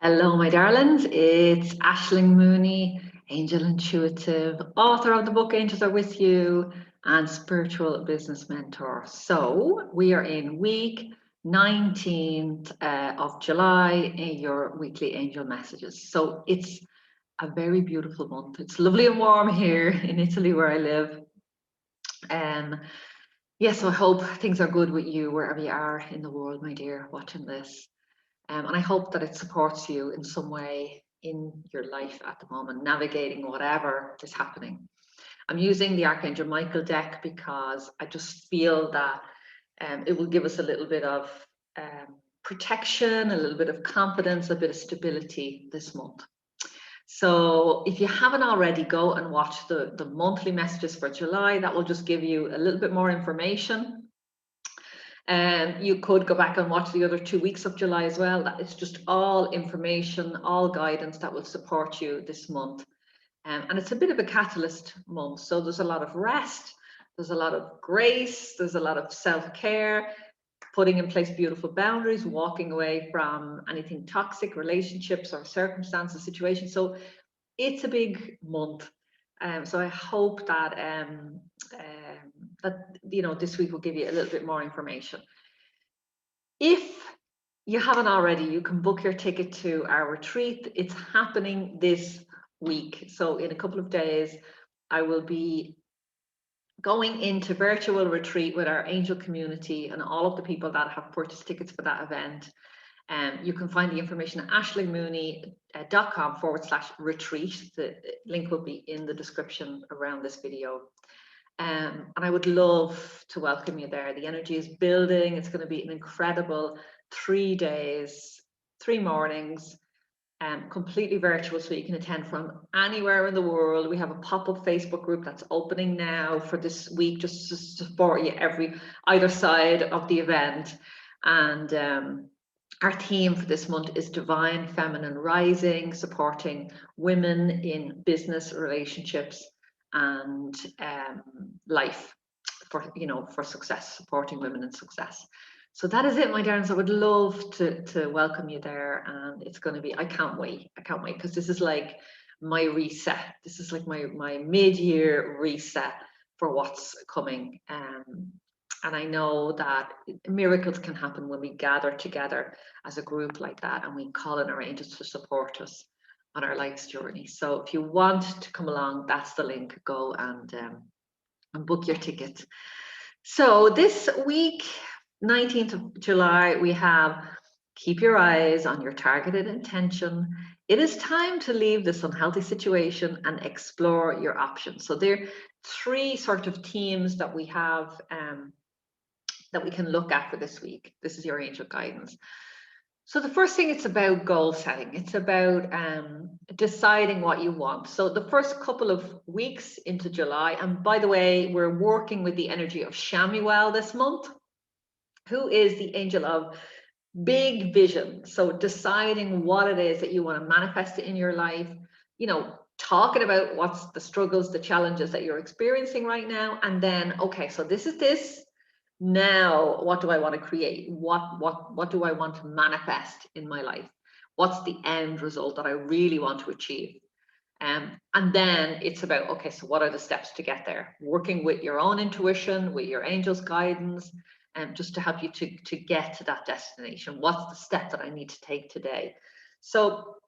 Hello, my darlings. It's Aisling Mooney, Angel Intuitive, author of the book Angels Are With You, and spiritual business mentor. So we are in week 19th of July in your weekly angel messages. So it's a very beautiful month. It's lovely and warm here in Italy where I live. Yes, so I hope things are good with you wherever you are in the world, my dear, watching this. And I hope that it supports you in some way in your life at the moment, navigating whatever is happening. I'm using the Archangel Michael deck because I just feel that it will give us a little bit of protection, a little bit of confidence, a bit of stability this month. So if you haven't already, go and watch the monthly messages for July. That will just give you a little bit more information. And you could go back and watch the other 2 weeks of July as well. That is just all information, all guidance that will support you this month. And it's a bit of a catalyst month. So there's a lot of rest, there's a lot of grace, there's a lot of self-care, putting in place beautiful boundaries, walking away from anything toxic, relationships or circumstances, situations. So it's a big month. So I hope that this week will give you a little bit more information. If you haven't already, you can book your ticket to our retreat. It's happening this week. So in a couple of days, I will be going into virtual retreat with our angel community and all of the people that have purchased tickets for that event. You can find the information at ashlingmooney.com/retreat. The link will be in the description around this video. And I would love to welcome you there. The energy is building. It's going to be an incredible 3 days, 3 mornings, completely virtual, so you can attend from anywhere in the world. We have a pop-up Facebook group that's opening now for this week, just to support you either side of the event. And our theme for this month is Divine Feminine Rising, supporting women in business, relationships, and life for success, supporting women in success. So that is it, my darlings. I would love to welcome you there, and it's going to be, I can't wait, because this is like my reset. This is like my mid-year reset for what's coming. And I know that miracles can happen when we gather together as a group like that, and we call in our angels to support us on our life's journey. So if you want to come along, that's the link. Go and book your ticket. So this week, 19th of July, we have keep your eyes on your targeted intention. It is time to leave this unhealthy situation and explore your options. So there are 3 sort of themes that we have that we can look at for this week. This is your angel guidance. So the first thing, it's about goal setting. It's about deciding what you want. So the first couple of weeks into July, and by the way, we're working with the energy of Shamuel this month, who is the angel of big vision. So deciding what it is that you want to manifest in your life, talking about what's the struggles, the challenges that you're experiencing right now. And then, okay, so this is this. Now, what do I want to create? What do I want to manifest in my life? What's the end result that I really want to achieve? And then it's about, okay, so what are the steps to get there? Working with your own intuition, with your angel's guidance, and just to help you to get to that destination. What's the step that I need to take today? So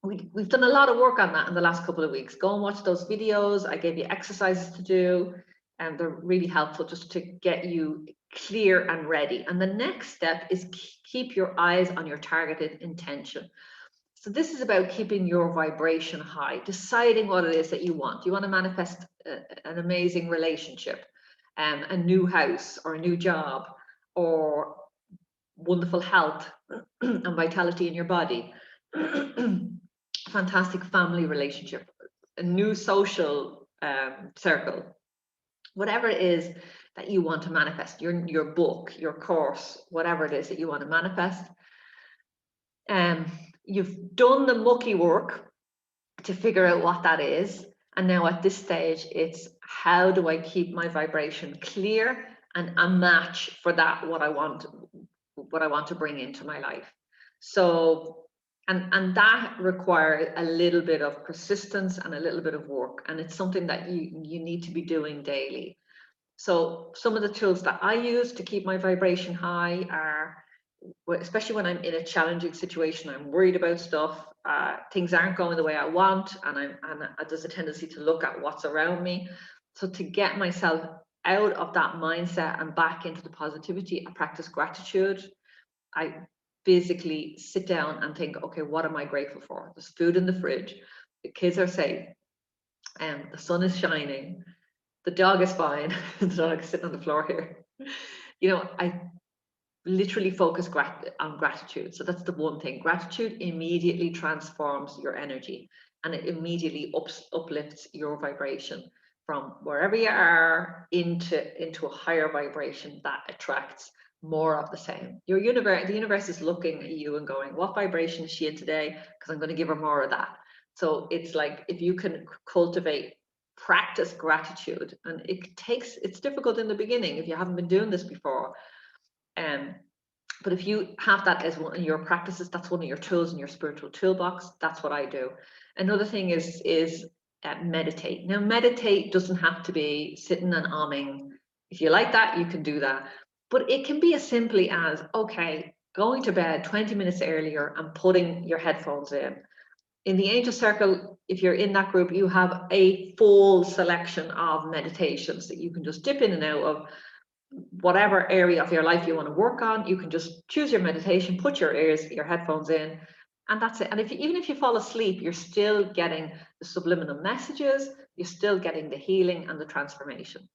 we've done a lot of work on that in the last couple of weeks. Go and watch those videos. I gave you exercises to do, and they're really helpful just to get you clear and ready. And the next step is keep your eyes on your targeted intention. So this is about keeping your vibration high, deciding what it is that you want. You want to manifest an amazing relationship, a new house or a new job, or wonderful health and vitality in your body, fantastic family relationship, a new social circle, whatever it is that you want to manifest, your book, your course, whatever it is that you want to manifest. You've done the mucky work to figure out what that is. And now at this stage, it's how do I keep my vibration clear and a match for that, what I want to bring into my life. So, And that requires a little bit of persistence and a little bit of work. And it's something that you need to be doing daily. So some of the tools that I use to keep my vibration high are, especially when I'm in a challenging situation, I'm worried about stuff, things aren't going the way I want, and there's a tendency to look at what's around me. So to get myself out of that mindset and back into the positivity, I practice gratitude. I physically sit down and think, okay, what am I grateful for? There's food in the fridge, the kids are safe, and the sun is shining, the dog is fine, the dog is sitting on the floor here. You know, I literally focus on gratitude. So that's the one thing. Gratitude immediately transforms your energy, and it immediately uplifts your vibration from wherever you are into a higher vibration that attracts more of the same. Your universe, the universe is looking at you and going, what vibration is she in today? Because I'm going to give her more of that. So it's like, if you can practice gratitude, and it's difficult in the beginning if you haven't been doing this before. But if you have that as one of your practices, that's one of your tools in your spiritual toolbox. That's what I do. Another thing is meditate. Now, meditate doesn't have to be sitting and umming. If you like that, you can do that. But it can be as simply as, okay, going to bed 20 minutes earlier and putting your headphones in. In the Angel Circle, if you're in that group, you have a full selection of meditations that you can just dip in and out of. Whatever area of your life you want to work on, you can just choose your meditation, put your headphones in, and that's it. And even if you fall asleep, you're still getting the subliminal messages, you're still getting the healing and the transformation.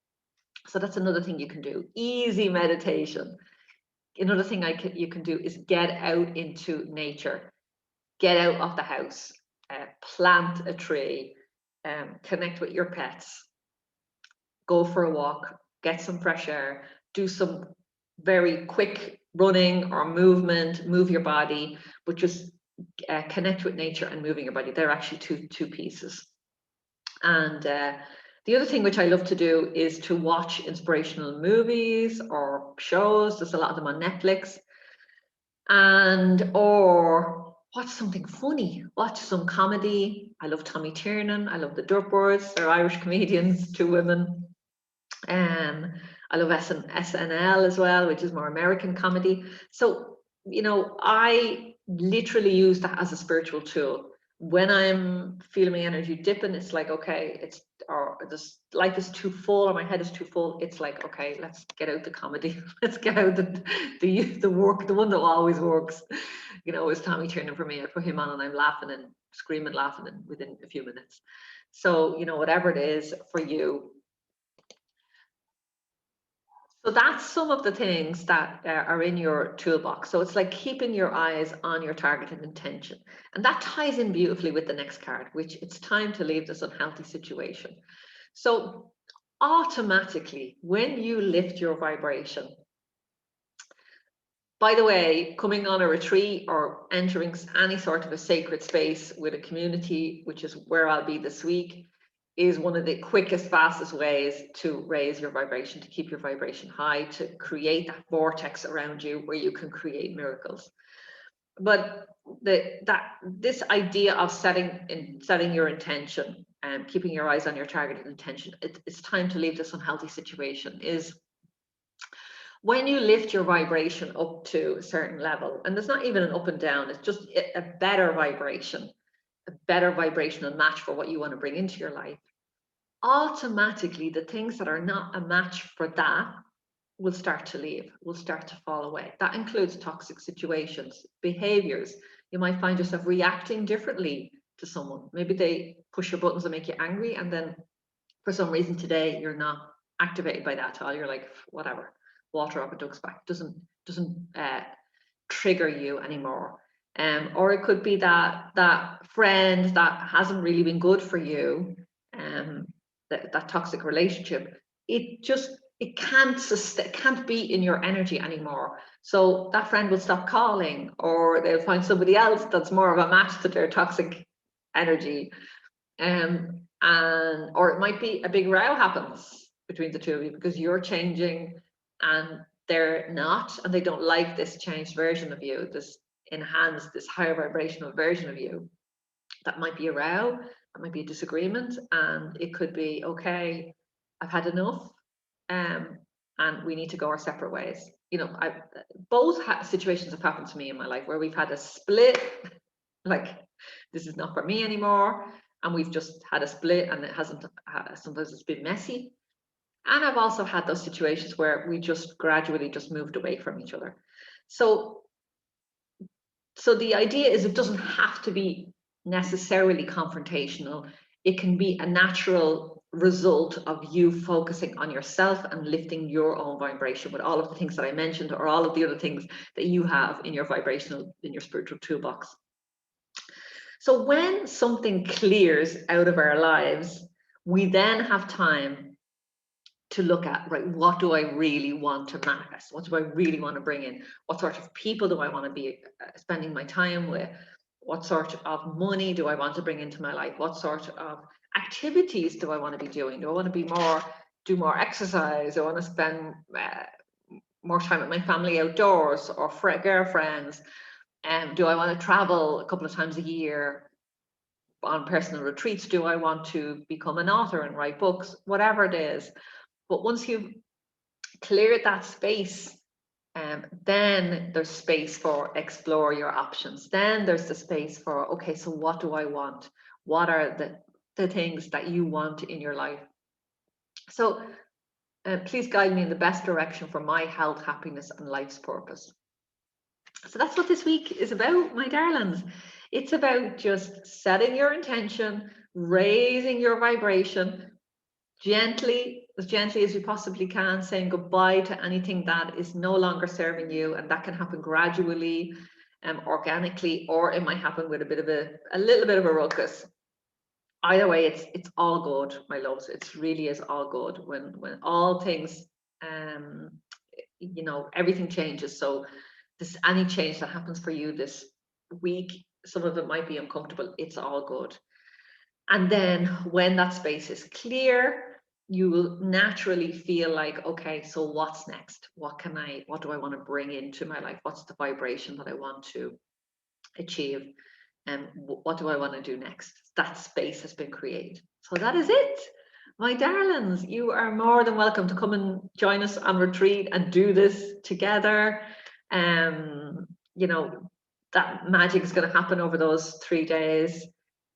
So that's another thing you can do. Easy meditation. Another thing you can do is get out into nature, get out of the house, plant a tree, connect with your pets, go for a walk, get some fresh air, do some very quick running or movement, move your body, but just connect with nature and moving your body. They're actually two pieces. And the other thing which I love to do is to watch inspirational movies or shows. There's a lot of them on Netflix. Or watch something funny, watch some comedy. I love Tommy Tiernan, I love the Dirtbirds, they're Irish comedians, two women. I love SNL as well, which is more American comedy. So, you know, I literally use that as a spiritual tool. When I'm feeling my energy dipping, it's like, okay, this life is too full or my head is too full. It's like, okay, let's get out the comedy. Let's get out the work, the one that always works. You know, is Tommy Tiernan for me. I put him on and I'm laughing and screaming, laughing within a few minutes. So, you know, whatever it is for you. So that's some of the things that are in your toolbox. So it's like keeping your eyes on your target and intention. And that ties in beautifully with the next card, which it's time to leave this unhealthy situation. So automatically, when you lift your vibration, by the way, coming on a retreat or entering any sort of a sacred space with a community, which is where I'll be this week, is one of the quickest, fastest ways to raise your vibration, to keep your vibration high, to create that vortex around you where you can create miracles. But this idea of setting your intention and keeping your eyes on your target and intention, it's time to leave this unhealthy situation, is when you lift your vibration up to a certain level, and there's not even an up and down, it's just a better vibration, a better vibrational match for what you want to bring into your life. Automatically, the things that are not a match for that will start to leave, will start to fall away. That includes toxic situations, behaviors. You might find yourself reacting differently to someone. Maybe they push your buttons and make you angry, and then for some reason today you're not activated by that at all. You're like, whatever, water up a duck's back. Doesn't trigger you anymore. Or it could be that friend that hasn't really been good for you, that toxic relationship, it can't be in your energy anymore. So that friend will stop calling, or they'll find somebody else that's more of a match to their toxic energy. Or it might be a big row happens between the two of you because you're changing and they're not, and they don't like this changed version of you, this enhance this higher vibrational version of you. That might be a row, that might be a disagreement, and it could be, okay, I've had enough, and we need to go our separate ways. You know, both situations have happened to me in my life where we've had a split, like this is not for me anymore, and we've just had a split, and it hasn't, sometimes it's been messy. And I've also had those situations where we just gradually just moved away from each other. So the idea is, it doesn't have to be necessarily confrontational. It can be a natural result of you focusing on yourself and lifting your own vibration with all of the things that I mentioned, or all of the other things that you have in your spiritual toolbox. So when something clears out of our lives, we then have time to look at, right, what do I really want to manifest? What do I really want to bring in? What sort of people do I want to be spending my time with? What sort of money do I want to bring into my life? What sort of activities do I want to be doing? Do I want to do more exercise? Do I want to spend more time with my family outdoors, or girlfriends? Do I want to travel a couple of times a year on personal retreats? Do I want to become an author and write books? Whatever it is. But once you've cleared that space, then there's space for explore your options. Then there's the space for, okay, so what do I want? What are the things that you want in your life? So please guide me in the best direction for my health, happiness, and life's purpose. So that's what this week is about, my darlings. It's about just setting your intention, raising your vibration, as gently as you possibly can, saying goodbye to anything that is no longer serving you, and that can happen gradually, organically, or it might happen with a little bit of a ruckus. Either way, it's all good, my loves. It really is all good when all things, you know, everything changes. So any change that happens for you this week, some of it might be uncomfortable. It's all good. And then when that space is clear, you will naturally feel like, okay, so what's next? What do I want to bring into my life? What's the vibration that I want to achieve? And what do I want to do next? That space has been created. So that is it. My darlings, you are more than welcome to come and join us on retreat and do this together. You know, that magic is going to happen over those 3 days.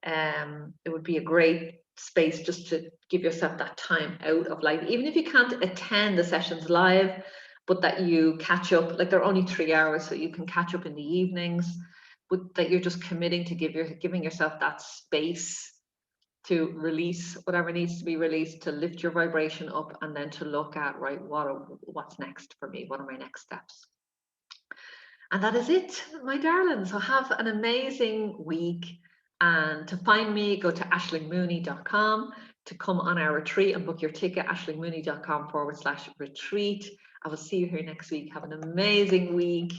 It would be a great space just to give yourself that time out of life, even if you can't attend the sessions live, but that you catch up. Like, they're only 3 hours, so you can catch up in the evenings, but that you're just committing to giving yourself that space to release whatever needs to be released, to lift your vibration up, and then to look at, right, what's next for me? What are my next steps? And that is it, my darlings. So have an amazing week. And to find me, go to ashlingmooney.com to come on our retreat and book your ticket, ashlingmooney.com/retreat. I will see you here next week. Have an amazing week.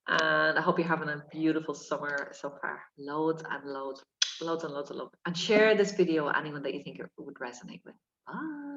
And I hope you're having a beautiful summer so far. Loads and loads of love. And share this video with anyone that you think it would resonate with. Bye.